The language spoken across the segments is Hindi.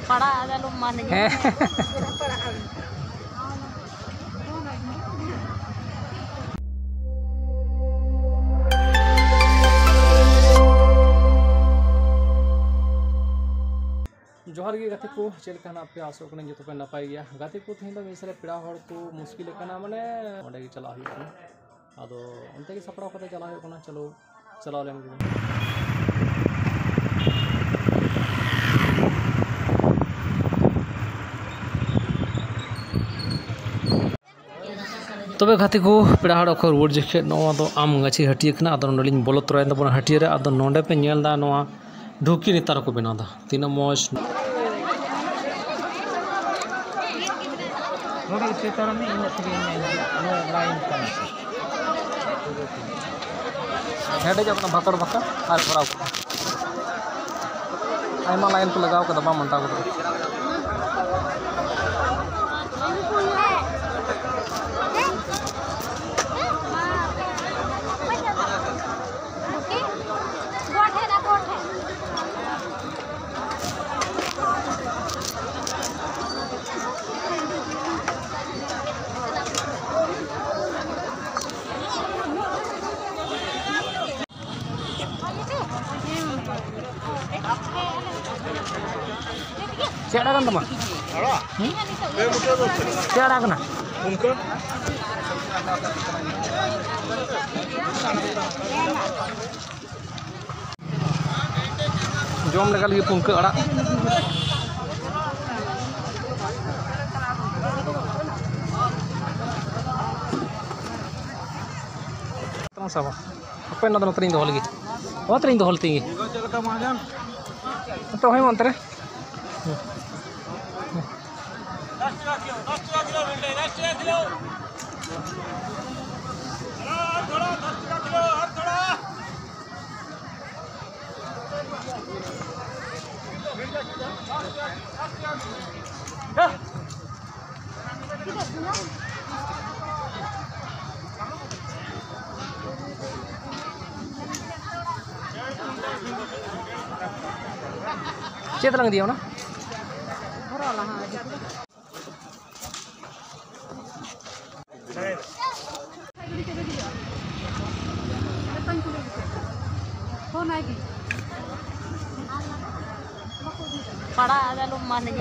Para ada lumayan. जोहार गे गाते को चलना पे आसोक जो पे नपाय गया गाते को तेज मिसरे पेड़ा को मुश्किल माने ओंडे चला अदो उनते सपड़ा करते चला चलो चला लेन तबे गाते को पेड़ा को रुआर जखे आम गाची हटिया अदो बोलो तरह हटिया रे अदो नोंडे पे नेलदा ढुकी नेतार को बनादा तीना मौज हेडे जाना भातर बाका और भराव आयमा लाइन को लगाव कदा बा मंटा को चेड़ा kan teman? Ceda kena? Jom lagi pungke ada. Terus apa? Apa yang nonton tering dohol lagi? Oh tering dohol tinggi. Atau hai mantre? Cek terang dia mana? Para ada lumayan.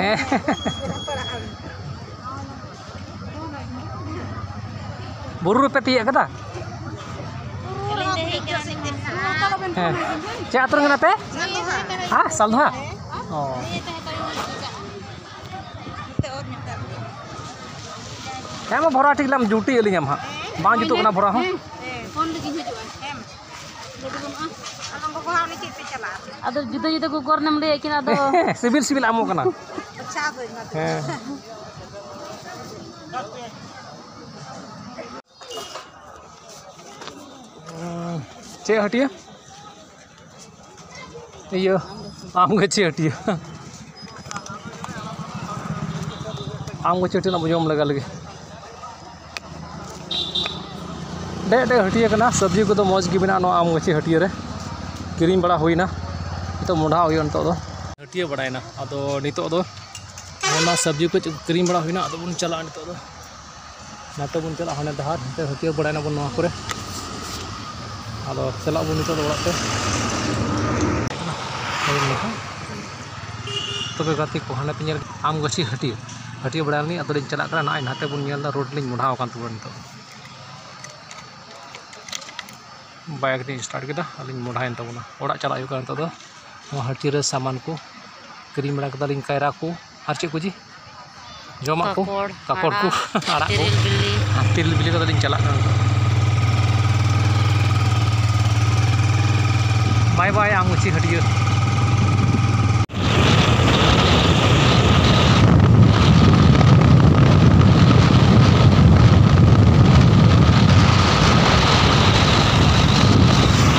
Buru rupiah tiga kata? Cek atur kenapa? Ah, saldo? Oh. Kamu भरा ठीक लम जुटी अली हम हाँ बांग जुटो कना भरा हाँ अदो जुदा जुदा को कर नम ले कि ना अदो सिविल सिविल आमो कना चे हटिया ये आम गची हटिया आम गची हटिया ना बुझोम लगा लगे डे डे हटिया कना सब्जी को तो मौज की बिना आम गची हटिया रे किरीम बड़ा हुईना तो मुढ़ा हुई तो हटिया बड़ायना अदो नितो दो आयमा सब्जी को किरीम बड़ा हुईना अदो बुन चला नितो दो नाते बुन चला हने दहार ते हटिया बड़ायना बुन नवा करे अदो चला बुन नितो दो ओड़ाते तबे गाती को हाने पे आम गची हटिया हटिया बड़ानी अदो लिन चला करा नाय नाते बुन नेलदा रोड लिन मुढ़ा कान तबन नितो बाइक नहीं स्टार्ट किया अलिंग मुढ़ाइन तबना ओड़ा चला तो हटिया रे सामान को किरीम बड़ा कदा कायरा को और चे को जी जमा को काकोड़ को आड़ा को तिल बिली कदा चला बाय बाय आम गची हटिया।